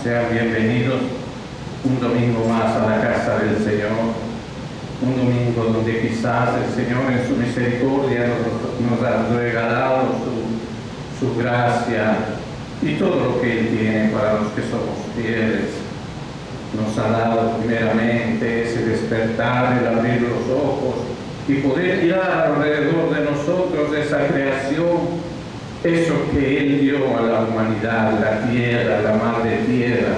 sean bienvenidos un domingo más a la casa del Señor, un domingo donde quizás el Señor en su misericordia nos ha regalado su gracia y todo lo que Él tiene para los que somos fieles. Nos ha dado primeramente ese despertar, el abrir los ojos y poder mirar alrededor de nosotros esa creación, eso que Él dio a la humanidad, la tierra, la madre tierra,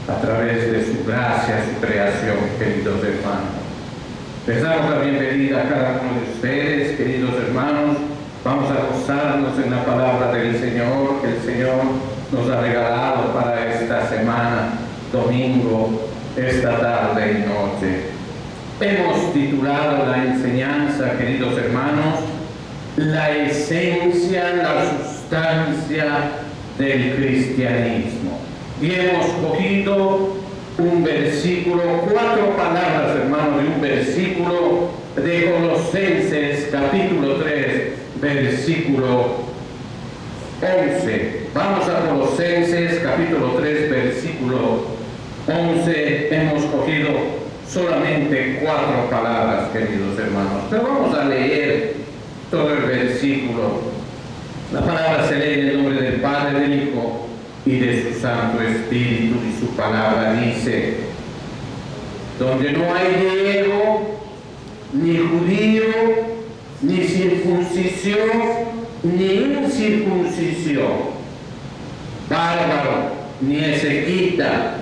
a través de su gracia, su creación, queridos hermanos. Les damos la bienvenida a cada uno de ustedes, queridos hermanos. Vamos a gozarnos en la palabra del Señor, que el Señor nos ha regalado para esta semana, domingo, esta tarde y noche. Hemos titulado la enseñanza, queridos hermanos, la esencia, la sustancia del cristianismo. Y hemos cogido un versículo, 4 palabras, hermanos, de un versículo de Colosenses, capítulo 3, versículo 11. Vamos a Colosenses, capítulo 3, versículo 11. Hemos cogido solamente 4 palabras, queridos hermanos, pero vamos a leer todo el versículo. La palabra se lee en el nombre del Padre, del Hijo y de su Santo Espíritu, y su palabra dice: donde no hay griego, ni judío, ni circuncisión, ni incircuncisión, bárbaro, ni escita,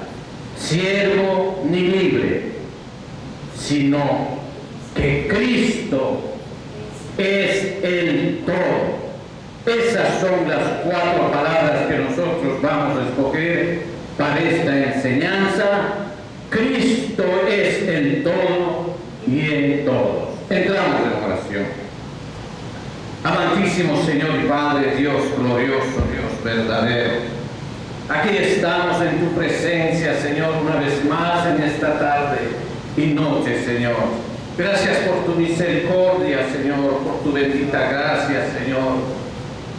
siervo, ni libre, sino que Cristo es el todo. Esas son las 4 palabras que nosotros vamos a escoger para esta enseñanza. Cristo es el todo y en todos. Entramos en oración. Amantísimo Señor y Padre, Dios glorioso, Dios verdadero, aquí estamos en tu presencia, Señor, una vez más en esta tarde y noche, Señor. Gracias por tu misericordia, Señor, por tu bendita gracia, Señor,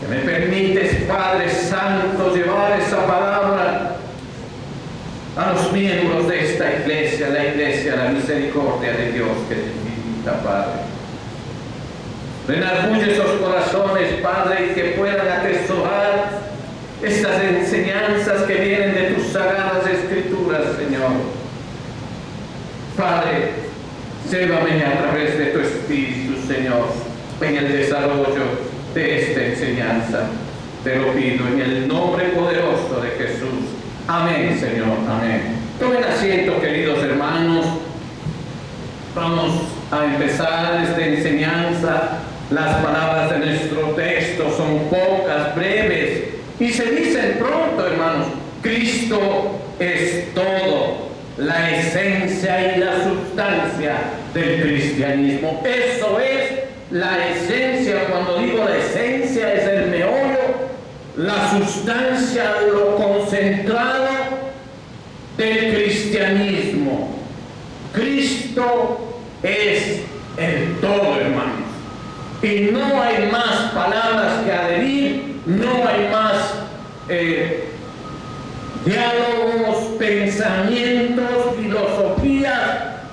que me permites, Padre Santo, llevar esa palabra a los miembros de esta iglesia, la misericordia de Dios que te invita, Padre. Redarguye esos corazones, Padre, y que puedan atesorar estas enseñanzas que vienen de tus sagradas escrituras, Señor. Padre, llévame a través de tu Espíritu, Señor, en el desarrollo de esta enseñanza. Te lo pido en el nombre poderoso de Jesús. Amén, Señor, amén. Tomen asiento, queridos hermanos. Vamos a empezar esta enseñanza. Las palabras de nuestro texto son pocas, breves, y se dicen pronto, hermanos. Cristo es todo, la esencia y la sustancia del cristianismo. Eso es la esencia. Cuando digo la esencia, es el meollo, la sustancia, lo concentrado del cristianismo. Cristo es el todo, hermanos. Y no hay más palabras que adherir, no hay más diálogos, pensamientos, filosofías.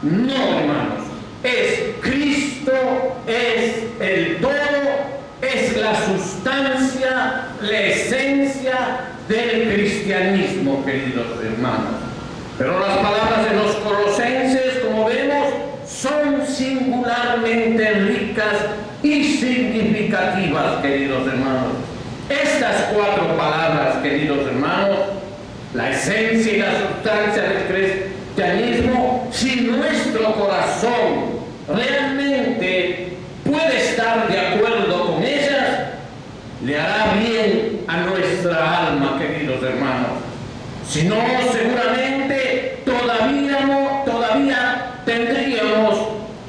No, hermanos. Es Cristo, es el todo, es la sustancia, la esencia del cristianismo, queridos hermanos. Pero las palabras de los colosenses, como vemos, son singularmente ricas y significativas, queridos hermanos. Estas 4 palabras, queridos hermanos, la esencia y la sustancia del cristianismo, si nuestro corazón realmente puede estar de acuerdo con ellas, le hará bien a nuestra alma, queridos hermanos. Si no, seguramente todavía tendríamos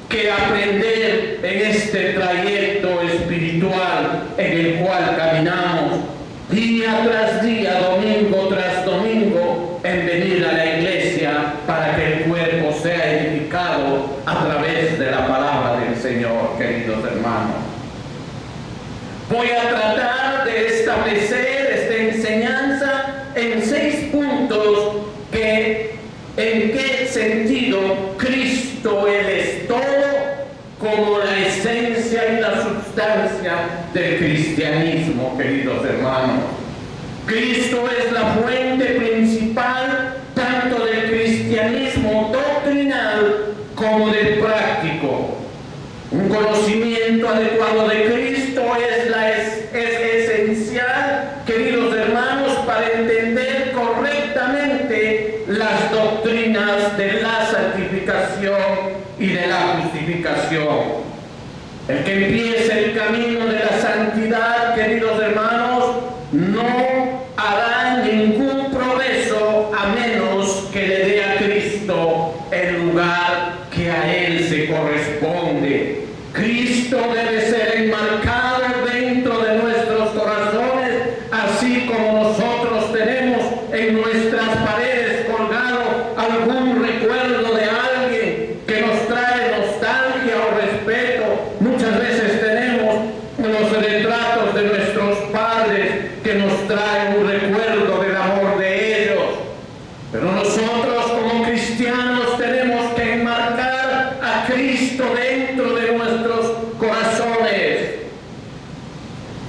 que aprender en este trayecto espiritual en el cual caminamos día tras día, domingo tras domingo, en venir a la iglesia para que el cuerpo sea edificado a través de la palabra del Señor, queridos hermanos. Voy a tratar de establecer esta enseñanza en 6 puntos sentido, Cristo Él es todo, como la esencia y la sustancia del cristianismo, queridos hermanos. Cristo es la fuente principal tanto del cristianismo doctrinal como del práctico. Un conocimiento adecuado de Cristo es esencial, queridos hermanos, para entender correctamente las doctrinas de la santificación y de la justificación. El que empiece el camino de la santidad, queridos hermanos, no hará ningún progreso a menos que le dé a Cristo el lugar que a Él se corresponde. Cristo debe ser enmarcado dentro de nuestros corazones, así como nosotros tenemos en nuestras paredes colgado algún recuerdo de alguien que nos trae nostalgia o respeto. Muchas veces tenemos los retratos de nuestros padres que nos traen un recuerdo del amor de ellos. Pero nosotros como cristianos tenemos que enmarcar a Cristo dentro de nuestros corazones.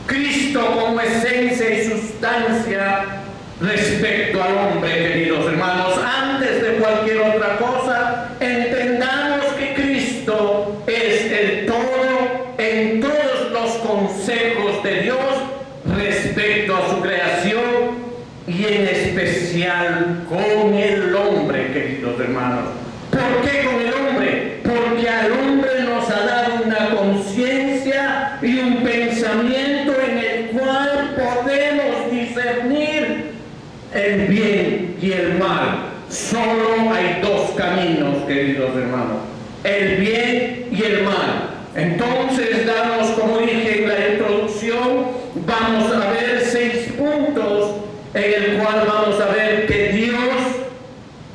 Cristo como esencia y sustancia respecto al hombre, queridos hermanos. Antes de cualquier otra cosa, entendamos que Cristo es el todo en todos los consejos de Dios respecto a su creación y en especial con el hombre, queridos hermanos. ¿Por qué con el hombre? Porque al hombre nos ha dado una conciencia y un pensamiento en el cual podemos discernir el bien y el mal. Solo hay dos caminos, queridos hermanos: el bien y el mal. Entonces, como dije en la introducción, vamos a ver 6 puntos en el cual vamos a ver que Dios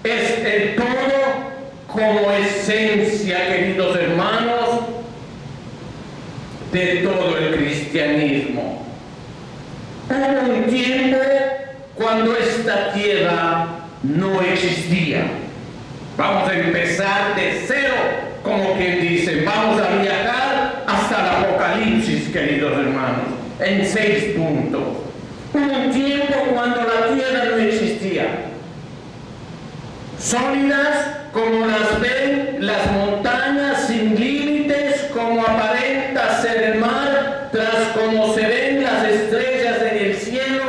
es el todo como esencia, queridos hermanos, de todo el cristianismo. Hubo un tiempo cuando esta tierra no existía. Vamos a empezar de cero, como quien dice, vamos a viajar hasta el Apocalipsis, queridos hermanos, en 6 puntos. Hubo un tiempo cuando la tierra no existía. Sólidas como las ven las montañas, sin límites como aparenta ser el mar, tras como se ven las estrellas en el cielo,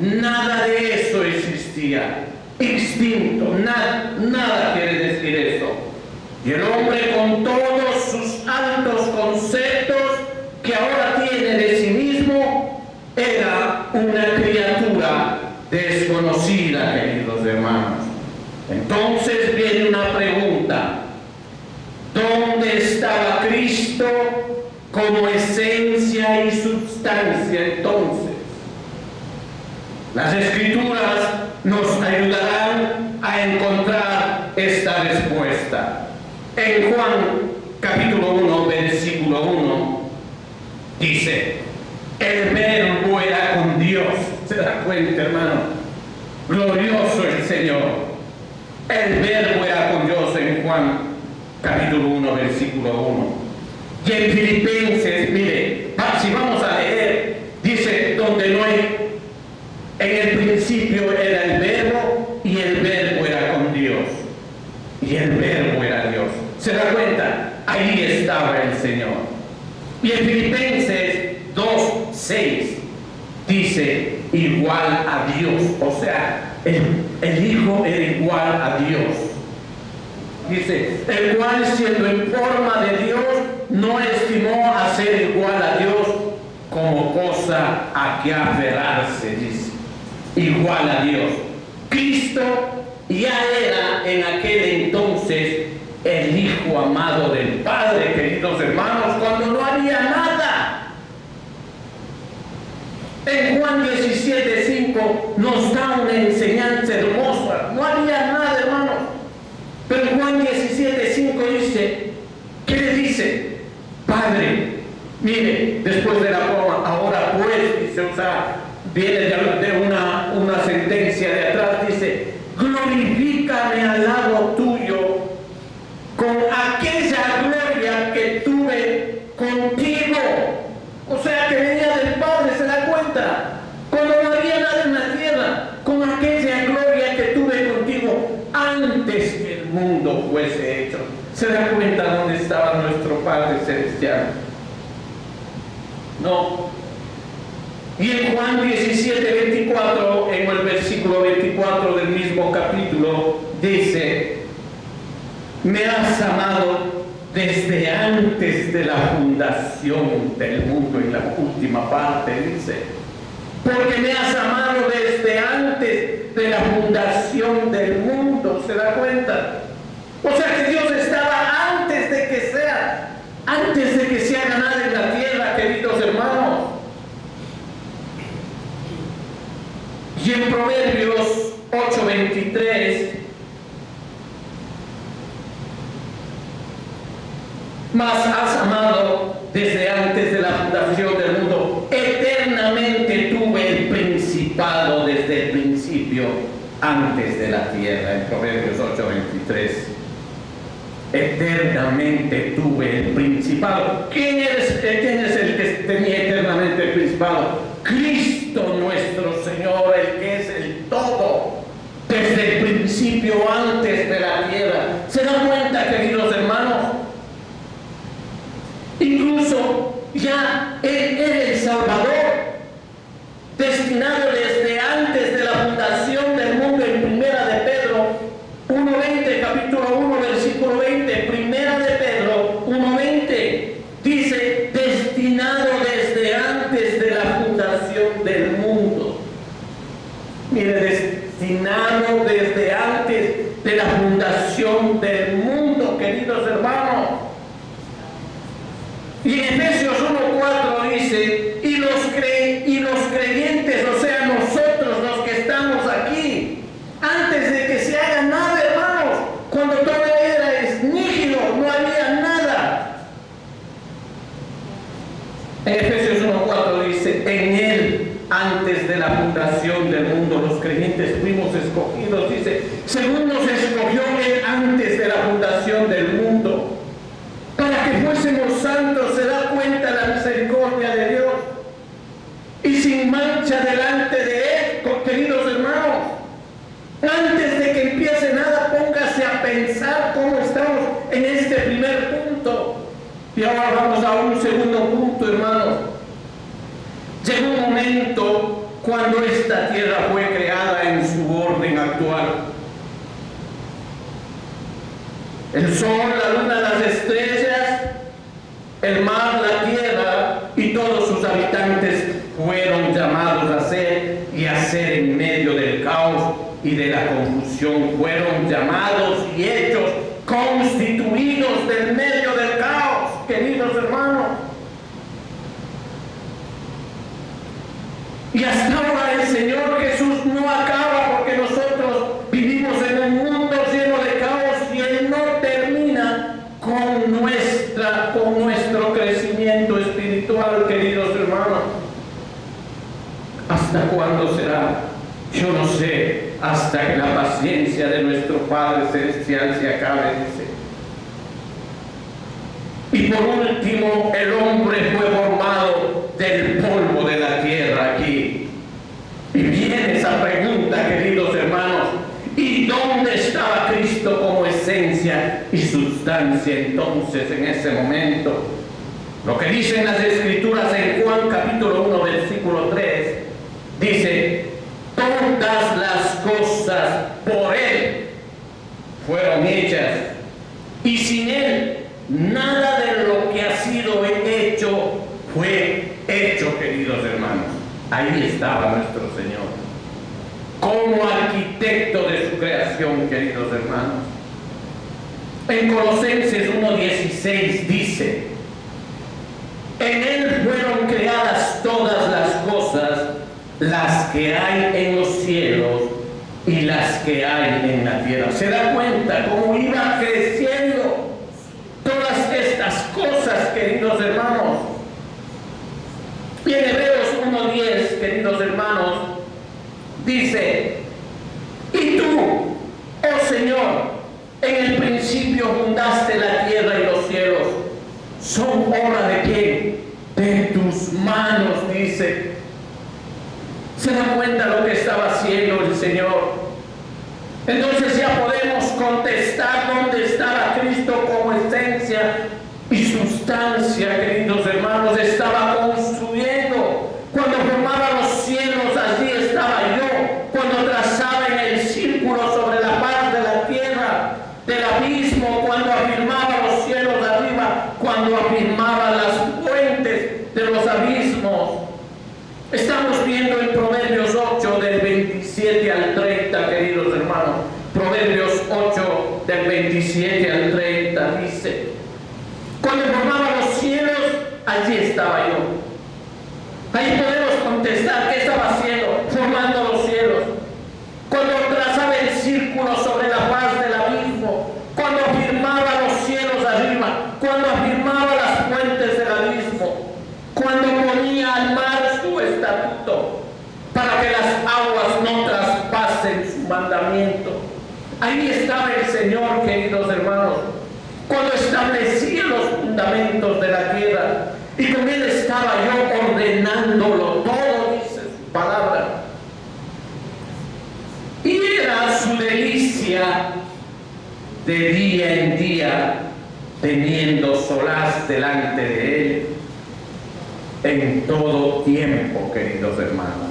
nada de eso existía. Extinto, nada quiere decir eso. Y el hombre, con todos sus altos conceptos que ahora tiene de sí mismo, era una criatura desconocida, queridos hermanos. Entonces viene una pregunta: ¿dónde estaba Cristo como esencia y sustancia entonces? Las Escrituras nos ayudarán a encontrar esta respuesta. En Juan capítulo 1, versículo 1, dice: el verbo era con Dios. ¿Se da cuenta, hermano? Glorioso el Señor. El verbo era con Dios en Juan capítulo 1, versículo 1. Y en Filipenses, mire, si vamos a leer, dice, donde no hay, en el principio era el verbo y el verbo era con Dios. Y el verbo era Dios. ¿Se da cuenta? Ahí estaba el Señor. Y en Filipenses 2:6 dice, igual a Dios. O sea, el Hijo era igual a Dios. Dice, el cual siendo en forma de Dios, no estimó a ser igual a Dios como cosa a que aferrarse, dice. Igual a Dios. Cristo ya era en aquel entonces el Hijo amado del Padre, queridos hermanos, cuando no había nada. En Juan 17:5 nos da una enseñanza hermosa. No había nada, hermanos. Pero en Juan 17:5 dice, ¿qué le dice? Padre, mire, después de la coma, ahora pues, dice, o sea, viene de una sentencia de atrás, dice, glorifícame al lado tuyo hecho. ¿Se da cuenta dónde estaba nuestro Padre Celestial? No. Y en Juan 17:24, en el versículo 24 del mismo capítulo, dice: me has amado desde antes de la fundación del mundo. En la última parte dice: porque me has amado desde antes de la fundación del mundo. ¿Se da cuenta? O sea que Dios estaba antes de que se haga nada en la tierra, queridos hermanos. Y en Proverbios 8:23, mas has amado desde antes de la fundación del mundo. Eternamente tuve el principado desde el principio, antes de la tierra. En Proverbios 8:23. Eternamente tuve el principado. ¿Quién es el que tenía eternamente el principado? Cristo nuestro Señor, el que es el todo, desde el principio, antes de la tierra. ¿Se dan cuenta, queridos hermanos? Incluso ya Él era el Salvador, destinado desde antes de la fundación del mundo. En Primera de Pedro 1:20, capítulo 1, versículo 20, Primera de Pedro 1:20, dice: destinado desde antes de la fundación del mundo. Mire, destinado desde antes de la fundación del mundo, queridos hermanos. Y en Efesios 1:4 dice: y los creyentes, o sea, nosotros los que estamos aquí, antes de que se haga nada, hermanos, cuando todo era nígido, no había nada. En Efesios 1:4 dice: en Él, antes de la fundación del mundo, los creyentes fuimos escogidos, dice, según nos escogió Él antes de la fundación del mundo, para que fuésemos santos. ¿Se da cuenta la misericordia de Dios? Y sin mancha delante de Él, queridos hermanos. Antes de que empiece nada, póngase a pensar cómo estamos en este primer punto. Y ahora vamos a un segundo punto, hermanos. Llegó un momento cuando esta tierra fue creada en su orden actual. El sol, la luna, las estrellas, el mar, la tierra y todos sus habitantes fueron llamados a ser y a ser en medio del caos y de la confusión. Fueron llamados y hechos constituidos del medio del caos, queridos hermanos. Y hasta ahora el Señor Jesús no acaba, porque nosotros vivimos en un mundo lleno de caos y Él no termina con nuestro crecimiento espiritual, queridos hermanos. ¿Hasta cuándo será? Yo no sé, hasta que la paciencia de nuestro Padre Celestial se acabe, dice. Y por último, el hombre fue formado del polvo de la tierra aquí. Y viene esa pregunta, queridos hermanos: ¿y dónde estaba Cristo como esencia y sustancia entonces en ese momento? Lo que dicen las Escrituras en Juan capítulo 1, versículo 3, dice: todas las cosas por Él fueron hechas, y sin Él nada de lo que ha sido hecho fue hecho, queridos hermanos. Ahí estaba nuestro Señor, como arquitecto de su creación, queridos hermanos. En Colosenses 1:16 dice: en Él fueron creadas todas las cosas, las que hay en los cielos y las que hay en la tierra. ¿Se da cuenta cómo iba creciendo todas estas cosas, queridos hermanos? Y en Hebreos 1:10, queridos hermanos, dice: y tú, oh Señor, en el principio fundaste la tierra y los cielos. ¿Son obra de quién? De tus manos, dice. ¿Se da cuenta lo que estaba haciendo el Señor? Entonces ya podemos contestar dónde estaba Cristo sustancia, queridos hermanos, estaba construyendo. Cuando formaba los cielos, allí estaba yo. Cuando trazaba en el círculo sobre la faz de la tierra, del abismo, cuando afirmaba los cielos arriba, cuando afirmaba las fuentes de los abismos. Estamos viendo en Proverbios 8 del 27 al 30, queridos hermanos. Proverbios 8 del 27 al 30 dice: cuando formaba los cielos, allí estaba yo. Ahí podemos contestar: ¿qué estaba haciendo? Formando los cielos. Cuando trazaba el círculo sobre la faz del abismo, cuando afirmaba los cielos arriba, cuando afirmaba las fuentes del abismo, cuando ponía al mar su estatuto para que las aguas no traspasen su mandamiento. Ahí estaba el Señor, queridos hermanos, cuando establecía los fundamentos de la tierra, y con Él estaba yo ordenándolo todo, dice su palabra. Y era su delicia de día en día, teniendo solaz delante de Él en todo tiempo, queridos hermanos.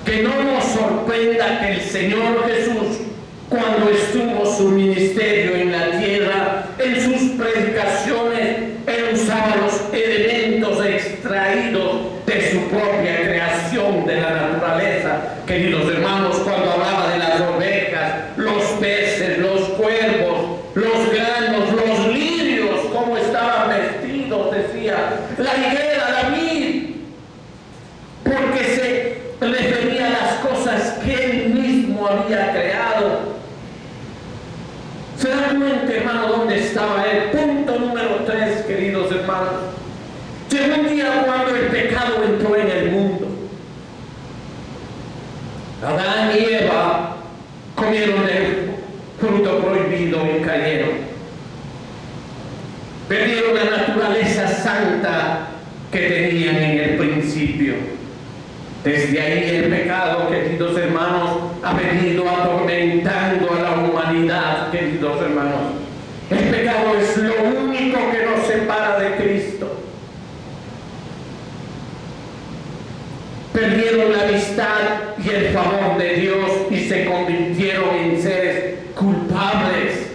Que no nos sorprenda que el Señor Jesús, cuando estuvo su ministerio en la tierra, en sus predicaciones, Él usaba los elementos extraídos de su propia creación, de la naturaleza. Queridos hermanos, cuando hablaba de las ovejas, los peces, los cuervos, los granos, los lirios, cómo estaban vestidos, decía, la higuera, la vid, porque se refería a las cosas que Él mismo había creado. ¿Se dan cuenta, hermano, dónde estaba Él? Punto número 3, queridos hermanos. Llegó un día cuando el pecado entró en el mundo. Adán y Eva comieron del fruto prohibido y cayeron. Perdieron la naturaleza santa que tenían en el principio. Desde ahí el pecado, queridos hermanos, ha venido atormentando a la humanidad, queridos hermanos. El pecado es lo único que nos separa de Cristo. Perdieron la amistad y el favor de Dios y se convirtieron en seres culpables,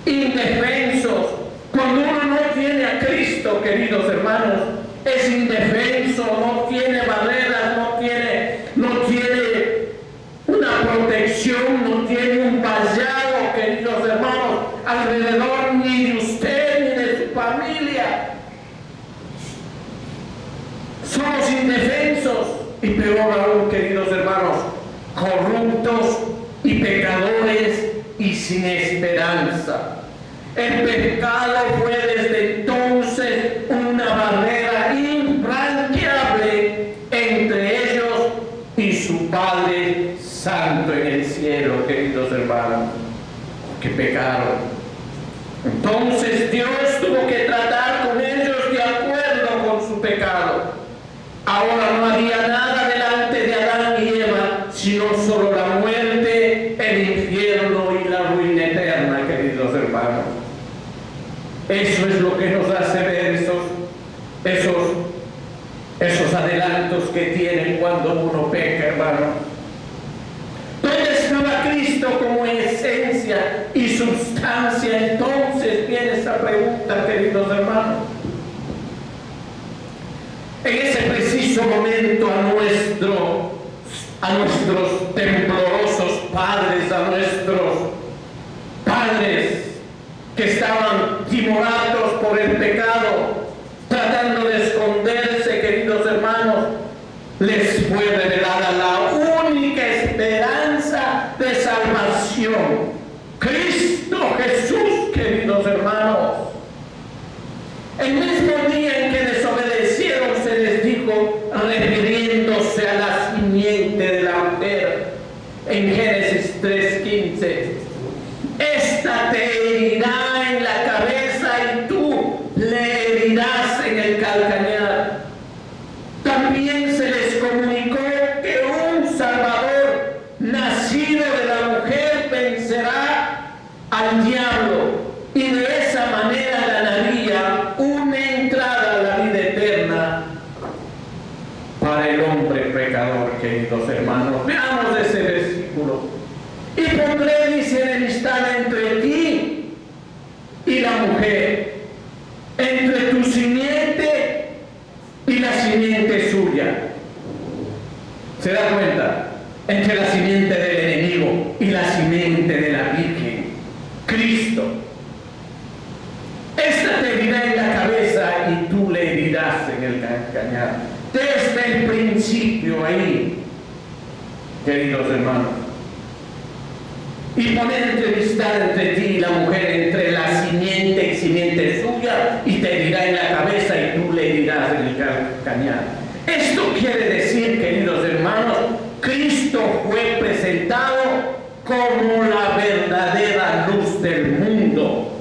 indefensos. Cuando uno no tiene a Cristo, queridos hermanos, es indefenso, no tiene barreras, no tiene una protección, no tiene un vallado, queridos hermanos, alrededor ni de usted ni de su familia. Somos indefensos y peor aún, queridos hermanos, corruptos y pecadores y sin esperanza. El pecado fue desde entonces una barrera infranqueable entre ellos y su Padre Santo en el cielo, queridos hermanos, que pecaron. Entonces Dios tuvo que tratar con ellos de acuerdo con su pecado. Ahora no había nada delante de Adán y Eva, sino solo la muerte, el infierno y la ruina eterna, queridos hermanos. Eso es lo que nos hace ver esos adelantos que tienen cuando uno peca, hermano. ¿Dónde estaba Cristo como esencia y sustancia? Entonces viene esa pregunta, queridos hermanos. En ese preciso momento a nuestros temblorosos padres, a nuestros padres que estaban timorados por el pecado, tratando de esconderse, queridos hermanos, les fue revelada la única esperanza de salvación, Cristo Jesús, queridos hermanos. El mismo día en que desobedecieron se les dijo, refiriéndose a la simiente de la mujer, en Génesis 3:15, esta te herirá en la cabeza y tú le herirás en el calcañar. También se les comunicó que un Salvador nacido de la mujer vencerá al diablo y de esa manera ganaría mujer, entre tu simiente y la simiente suya. ¿Se da cuenta? Entre la simiente del enemigo y la simiente de la Virgen, Cristo. Esta te herirá en la cabeza y tú le herirás en el calcañar. Desde el principio ahí, queridos hermanos. Y poner entrevistar entre ti y la mujer, entre la simiente y simiente suya, y te herirá en la cabeza y tú le herirás en el calcañar. Esto quiere decir, queridos hermanos, Cristo fue presentado como la verdadera luz del mundo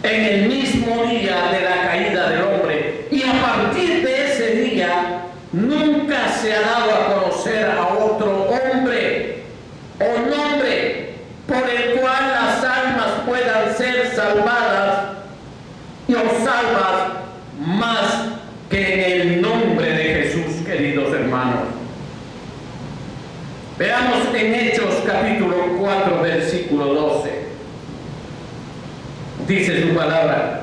en el mismo día de la caída del hombre, y a partir de ese día nunca se ha dado a conocer a otro hombre o nombre por el cual las almas puedan ser salvadas o salvas más que en el nombre de Jesús, queridos hermanos. Veamos en Hechos capítulo 4, versículo 12. Dice su palabra: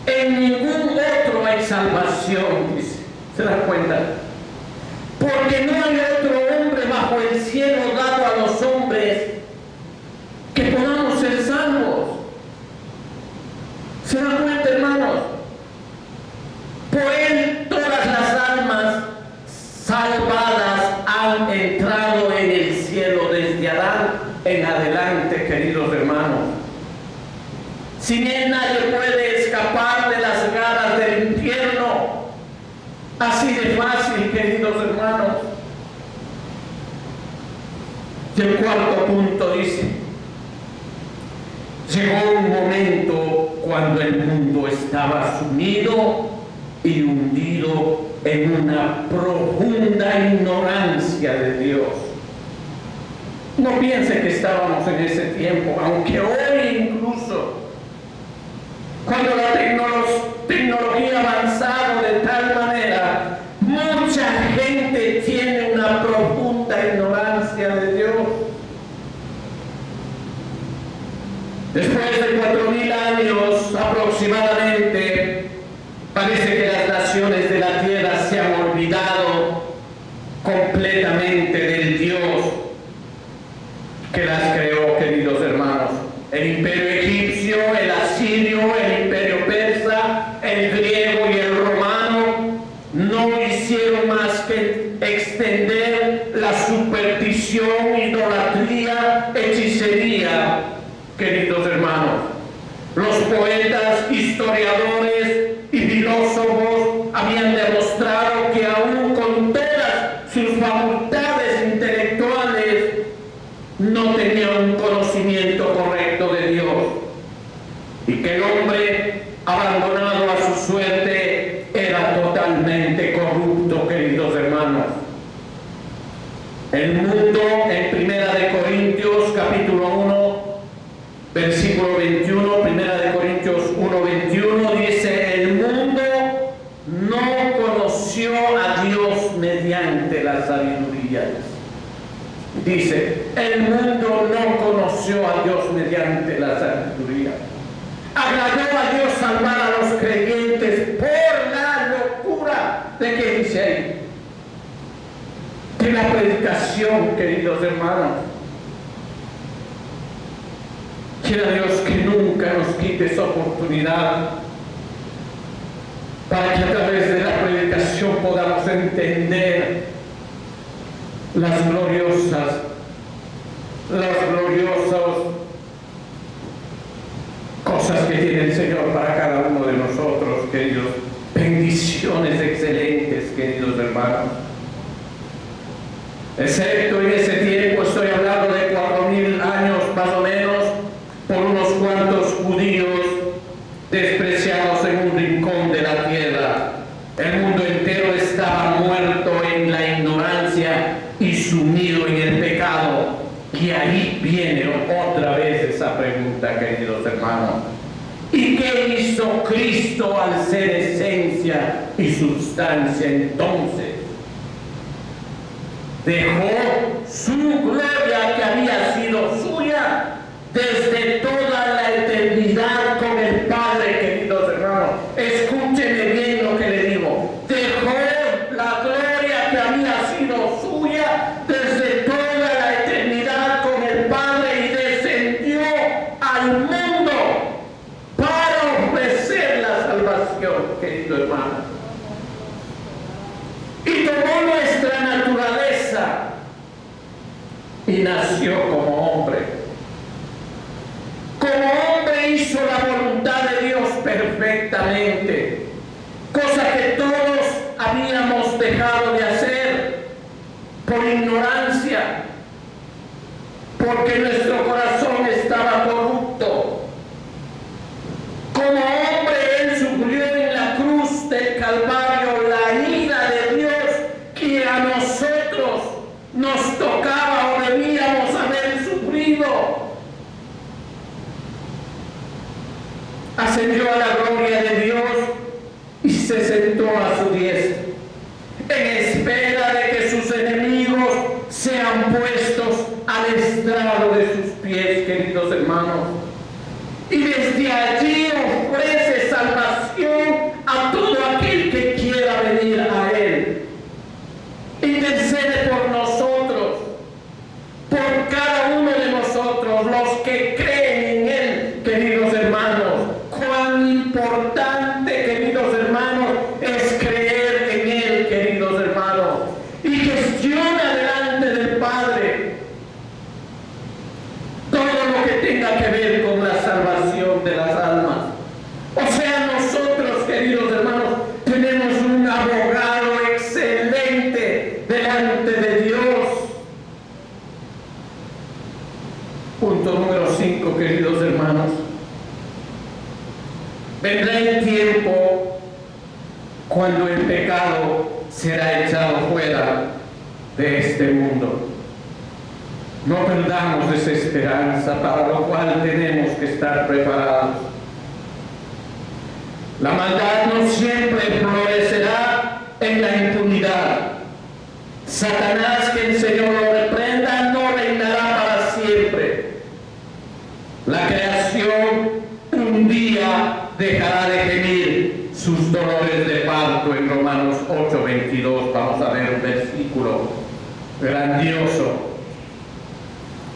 en ningún otro hay salvación, dice. ¿Se dan cuenta? Porque no hay otro hombre bajo el cielo dado a los hombres que podamos ser salvos. ¿Se dan cuenta, hermanos? Por él todas las almas salvadas han entrado en el cielo desde Adán en adelante, queridos hermanos. Sin él nadie puede escapar de las garras del infierno. Así de fácil, queridos hermanos. Y el cuarto punto dice: llegó un momento cuando el mundo estaba sumido y hundido en una profunda ignorancia de Dios. No piense que estábamos en ese tiempo, aunque hoy incluso, cuando la tecnología ha avanzado de tal manera, mucha gente tiene una profunda ignorancia de Dios. Después de 4000 años aproximadamente, parece que las naciones de la tierra se han olvidado completamente del Dios que las creó, queridos hermanos. El imperio egipcio, el asirio, el imperio persa, el griego y el romano no hicieron más que extender la superstición, idolatría, hechicería, queridos hermanos. Los poetas, historiadores y filósofos habían demostrado que aún con todas sus facultades intelectuales no tenían un conocimiento correcto de Dios, y que el hombre abandonado a su suerte era totalmente corrupto, queridos hermanos. El mundo, en Primera de Corintios capítulo 1 versículo 21, Primera de Corintios 1, 21, dice: el mundo no conoció a Dios mediante la sabiduría. Dice, el mundo no conoció a Dios mediante la sabiduría. Agradó a Dios salvar a los creyentes por la locura de que dice ahí, de la predicación, queridos hermanos. Quiera Dios que nunca nos quite esa oportunidad para que a través de la predicación podamos entender las gloriosas cosas que tiene el Señor para cada uno de nosotros, queridos. Bendiciones excelentes, queridos hermanos. Excepto en ese tiempo, estoy hablando de 4000 años más o menos, por unos cuantos judíos despreciados en un rincón de la tierra. El mundo entero estaba muerto en la ignorancia y sumido en el pecado. Y ahí viene otra vez esa pregunta, queridos hermanos: ¿y qué hizo Cristo al ser esencia y sustancia entonces? Dejó su gloria que había sido suya desde toda la eternidad con el al mundo para ofrecer la salvación, querido hermano. Y tomó nuestra naturaleza y nació como hombre. Como hombre hizo la voluntad de Dios perfectamente, cosa que todos habíamos dejado de hacer por ignorancia, porque nuestro corazón estaba corrupto. Como hombre Él sufrió en la cruz del Calvario la ira de Dios que a nosotros nos tocaba o debíamos haber sufrido. Ascendió a la gloria de Dios y se sentó a su diestra, en espera de que sus enemigos sean puestos al estrado de sus pies, queridos hermanos. Y desde allí ofrece salvación a todo aquel que quiera venir a Él. Intercede por nosotros, por cada uno de nosotros, los que creen en Él, queridos hermanos. Cuán importante, queridos hermanos, es creer en Él, queridos hermanos. Y gestiona delante del Padre todo lo que tenga que ver con la salvación de las almas. O sea, nosotros, queridos hermanos, tenemos un abogado excelente delante de Dios. Punto número 5, queridos hermanos. Vendrá el tiempo cuando el pecado será echado fuera de este mundo. No perdamos esa esperanza, para lo cual tenemos que estar preparados. La maldad no siempre florecerá en la impunidad. Satanás, que el Señor lo reprenda, no reinará para siempre. La creación un día dejará de gemir sus dolores de parto. En Romanos 8:22 vamos a ver un versículo grandioso.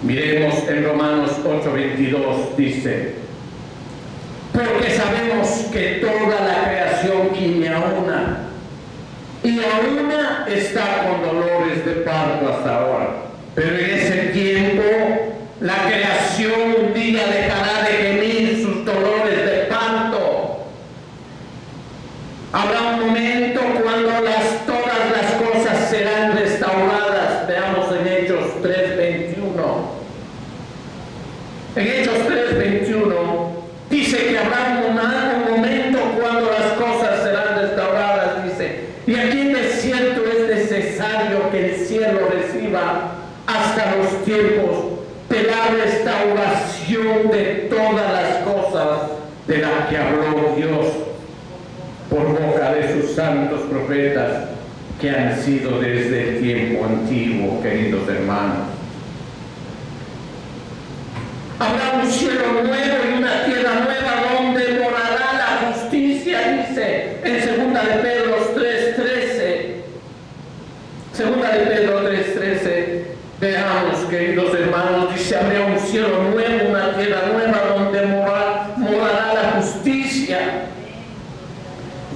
Miremos en Romanos 8:22, dice: porque sabemos que toda la creación gime a una, y a una está con dolores de parto hasta ahora. Pero en ese tiempo la creación un día dejará de gemir sus dolores de parto. Habrá un momento cuando todas las cosas serán restauradas. Veamos en Hechos 3:21. En Hechos 3:21 dice que habrá un momento cuando las cosas serán restauradas, dice. Y aquí en el desierto es necesario que el cielo reciba hasta los tiempos de la restauración de todas las cosas de las que habló Dios por boca de sus santos profetas, que han sido desde el tiempo antiguo, queridos hermanos. Habrá un cielo nuevo y una tierra nueva donde morará la justicia, dice en 2 de Pedro 3:13. 2 de Pedro 3:13. Veamos, queridos hermanos, dice: habrá un cielo nuevo, una tierra nueva donde morará la justicia.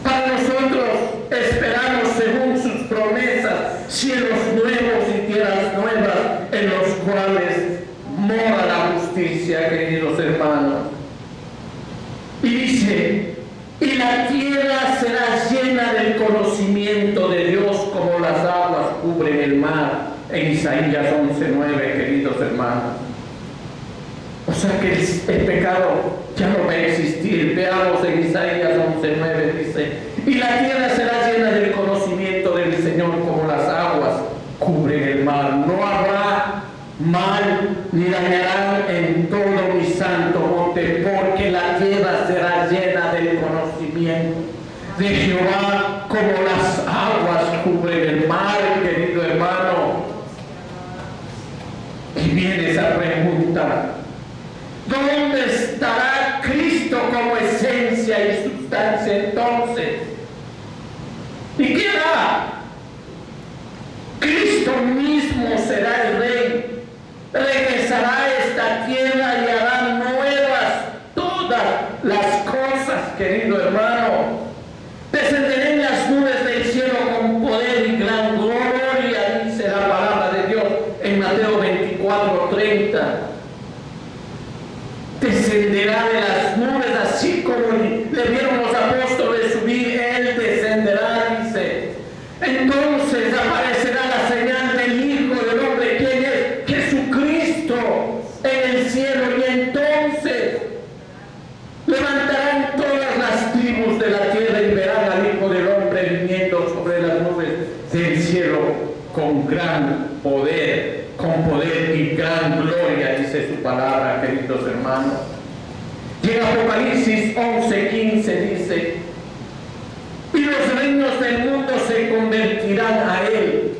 Para nosotros esperamos, según sus promesas, cielos nuevos y tierras nuevas en los cuales mora la justicia, queridos hermanos. Y dice: y la tierra será llena del conocimiento de Dios como las aguas cubren el mar. En Isaías 11:9, queridos hermanos. O sea que el pecado ya no va a existir. Veamos en Isaías 11:9, dice: y la tierra será llena del conocimiento del Señor como las aguas cubren el mar. No habrá mal ni dañarán en todo mi santo monte, porque la tierra será llena del conocimiento de Jehová como las aguas cubren el mar, querido hermano. Y viene esa pregunta: ¿dónde estará Cristo como esencia y sustancia entonces? ¿Y qué hará? Cristo mismo será el Rey. Regresará a esta tierra y hará nuevas descenderá de las nubes, así como le vieron los apóstoles subir, Él descenderá, dice. Entonces aparecerá la señal del Hijo del Hombre, quien es Jesucristo, en el cielo, y entonces levantarán todas las tribus de la tierra y verán al Hijo del Hombre viniendo sobre las nubes del cielo con gran poder, y gran gloria, dice su palabra, queridos hermanos. Y en Apocalipsis 11:15 dice: y los reinos del mundo se convertirán a Él.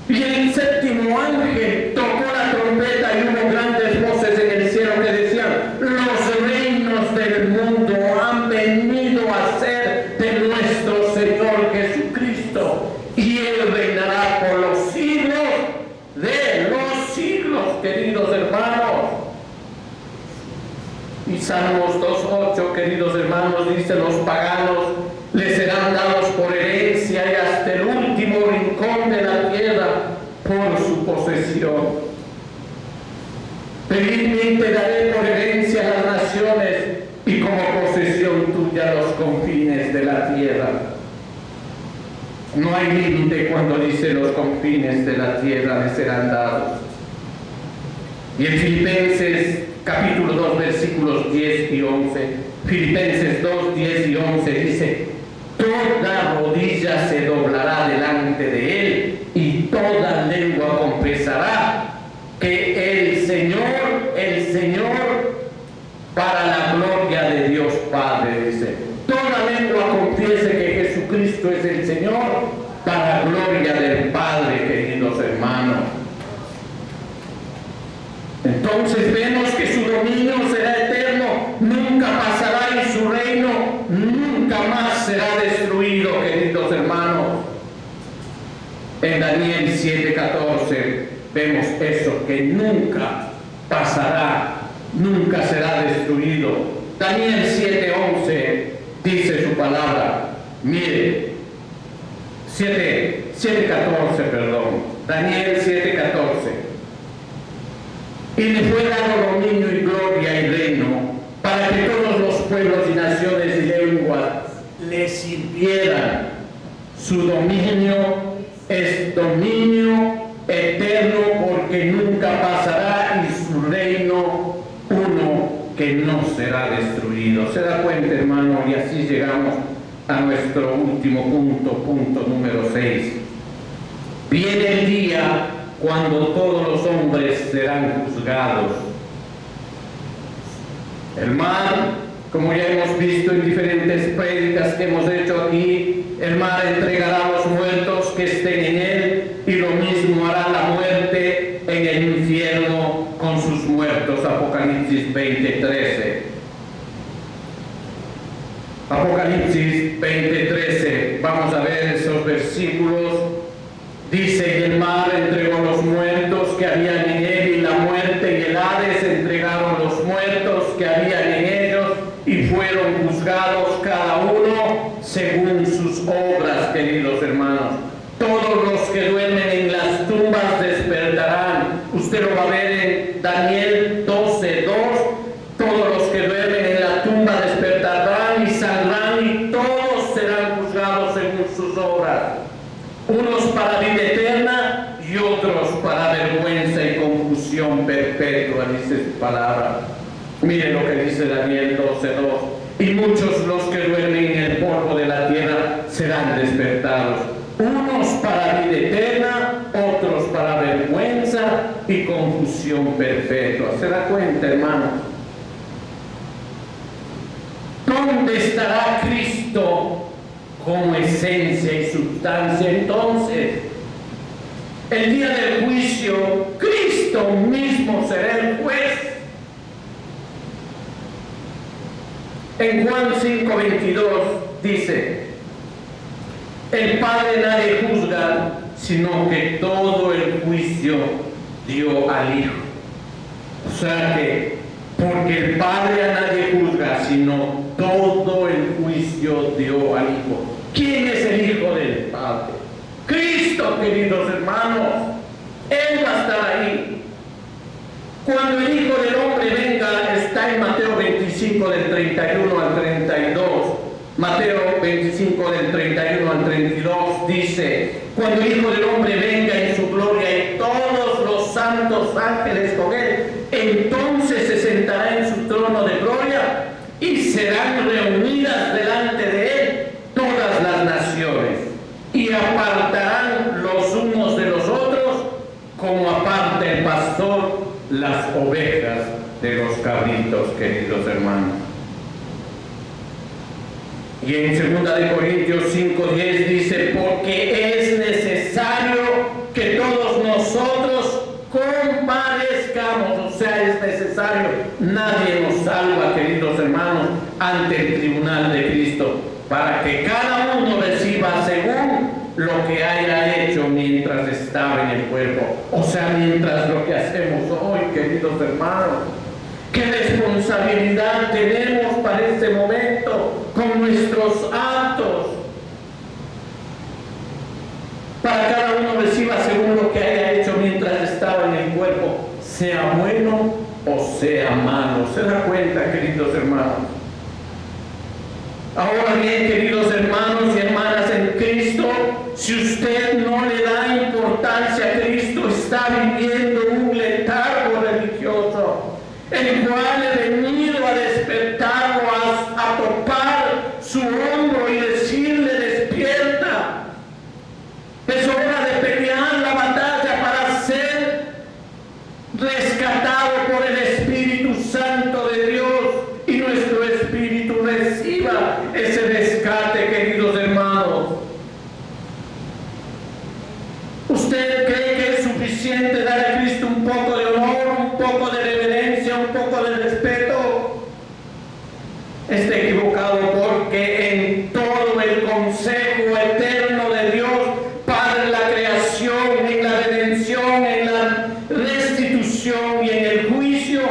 Y el séptimo ángel tocó la trompeta y hubo grandes voces en el cielo que decían: los reinos del mundo han venido a ser de nuestro Señor Jesucristo, y Él reinará por los siglos de los siglos, queridos hermanos. Y Salmos 2:8, queridos hermanos, dice: los paganos les serán dados por herencia y hasta el último rincón de la tierra por su posesión. Felizmente daré por herencia a las naciones y como posesión tuya los confines de la tierra. No hay límite cuando dice los confines de la tierra le serán dados. Y en Filipenses capítulo 2 versículos 10 y 11, Filipenses 2, 10 y 11 dice: toda rodilla se doblará delante de Él y toda lengua confesará que el Señor, para la gloria de Dios Padre, dice. Toda lengua confiese que Jesucristo es el Señor, para gloria del Padre, queridos hermanos. Entonces vemos que su dominio será eterno, nunca pasará, y su reino nunca más será destruido, queridos hermanos. En Daniel 7:14 vemos eso, que nunca pasará, nunca será destruido. Daniel 7:11 dice su palabra, mire, 7:14, perdón, Daniel 7:14. Y le fue dado dominio y gloria y reino, para que todos los pueblos y naciones y lenguas le sirvieran. Su dominio es dominio eterno, porque nunca pasará, y su reino uno que no será destruido. ¿Se da cuenta, hermano? Y así llegamos a nuestro último punto número 6. Viene el día cuando todos los hombres serán juzgados. El mar, como ya hemos visto en diferentes prédicas que hemos hecho aquí, el mar entregará a los muertos que estén en él, y lo mismo hará la muerte en el infierno con sus muertos. Apocalipsis 20:13. Apocalipsis 20:13. Vamos a ver esos versículos. Dice: y el mar entregó los muertos que habían en él, y la muerte y el Hades entregaron los muertos que habían en ellos, y fueron juzgados cada uno según sus obras, queridos hermanos. Todos los que duermen en las tumbas despertarán. Usted lo va a ver en Daniel 12:2. Todos los que duermen en la tumba despertarán y saldrán, y todos serán juzgados según sus obras. Unos para vida eterna y otros para vergüenza y confusión perpetua, dice su palabra. Miren lo que dice Daniel 12:2. Y muchos los que duermen en el polvo de la tierra serán despertados. Unos para vida eterna, otros para vergüenza y confusión perpetua. ¿Se da cuenta, hermano? ¿Dónde estará Cristo como esencia y sustancia? Entonces, el día del juicio, Cristo mismo será el juez. En Juan 5:22 dice: el Padre nadie juzga, sino que todo el juicio dio al Hijo. O sea que, porque el Padre a nadie juzga, sino todo el juicio dio al Hijo. ¿Quién es el Hijo del Padre? Cristo, queridos hermanos. Él va a estar ahí. Cuando el Hijo del Hombre venga, está en 25 del 31 al 32, Mateo 25 del 31 al 32 dice: cuando el Hijo del Hombre venga en su gloria y todos los santos ángeles con él, entonces se sentará en su trono de gloria y serán reunidas delante de él todas las naciones, y apartarán los unos de los otros como aparta el pastor las ovejas de los cabritos, queridos hermanos. Y en 2 de Corintios 5:10 dice: porque es necesario que todos nosotros comparezcamos, o sea, es necesario, nadie nos salva, queridos hermanos, ante el tribunal de Cristo, para que cada uno reciba según lo que haya hecho mientras estaba en el cuerpo, o sea, mientras lo que hacemos hoy, queridos hermanos. ¿Qué responsabilidad tenemos para este momento con nuestros actos? Para cada uno reciba según lo que haya hecho mientras estaba en el cuerpo, sea bueno o sea malo. ¿Se da cuenta, queridos hermanos? Ahora bien, queridos hermanos y hermanas en Cristo, si usted no le da importancia a Cristo, está viviendo un letargo religioso, el cual he venido a despertarlo, a topar su hombro y decirle: despierta. Es hora de pelear la batalla para ser rescatado por el Espíritu Santo de Dios, y nuestro espíritu reciba ese rescate, queridos hermanos. ¿Usted cree que es suficiente dar a Cristo un poco de honor, un poco de reverencia, un poco de respeto? Está equivocado, porque en todo el consejo eterno de Dios, para la creación, en la redención, en la restitución y en el juicio,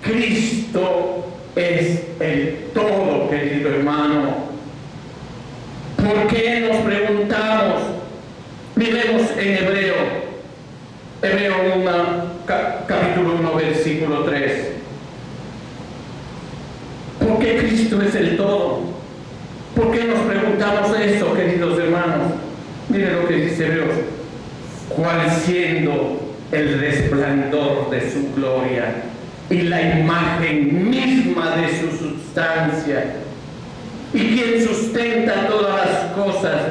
Cristo es el todo, querido hermano. ¿Por qué nos preguntamos? Miremos en Hebreo 1, capítulo 1, versículo 3. ¿Por qué Cristo es el todo? ¿Por qué nos preguntamos esto, queridos hermanos? Miren lo que dice Hebreos: cual siendo el resplandor de su gloria y la imagen misma de su sustancia, y quien sustenta todas las cosas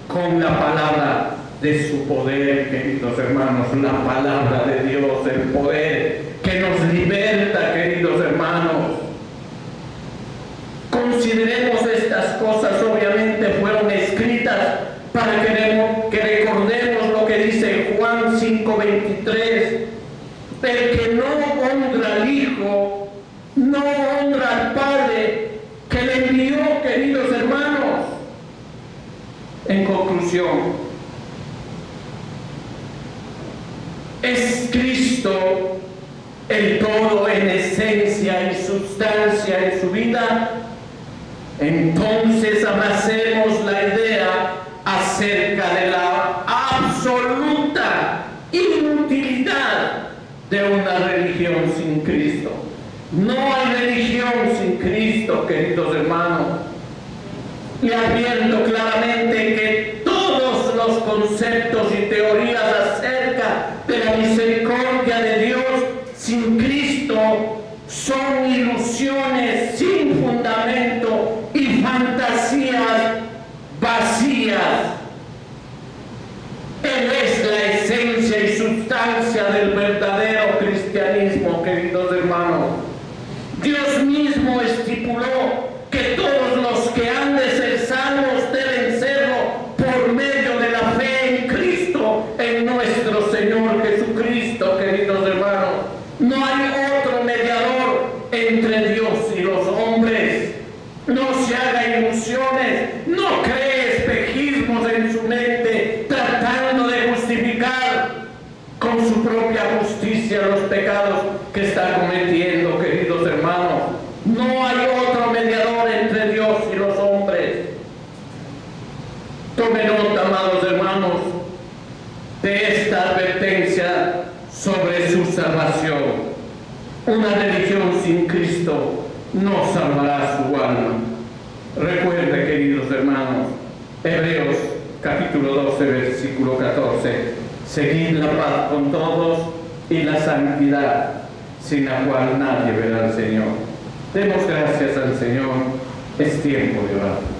con la palabra de su poder, queridos hermanos, la palabra de Dios, el poder que nos liberta, queridos hermanos. Consideremos estas cosas, obviamente fueron escritas para que recordemos lo que dice Juan 5:23: el que no honra al Hijo, no honra al Padre que le envió, queridos hermanos. En conclusión, ¿es Cristo el todo en esencia y sustancia en su vida? Entonces abracemos la idea acerca de la absoluta inutilidad de una religión sin Cristo. No hay religión sin Cristo, queridos hermanos. Le advierto claramente que todos los conceptos y teorías acerca de la misericordia de Dios sin Cristo son ilusiones sin fundamento y fantasías vacías. Él es la esencia y sustancia del verdadero cristianismo, queridos hermanos. Dios mismo estipuló que todos los que han de ser salvos deben serlo por medio de la fe en Cristo, en nuestro Señor Jesucristo, queridos hermanos. No hay otro mediador entre Dios y los hombres. No se haga ilusiones, no cree espejismos en su mente, tratando de justificar con su propia justicia los pecados que está cometiendo, queridos hermanos. No hay otro mediador entre Dios y los hombres. Tome nota, amados hermanos, de esta advertencia sobre su salvación. Una religión sin Cristo no salvará su alma. Recuerde, queridos hermanos, Hebreos capítulo 12, versículo 14, seguid la paz con todos y la santidad, sin la cual nadie verá al Señor. Demos gracias al Señor, es tiempo de orar.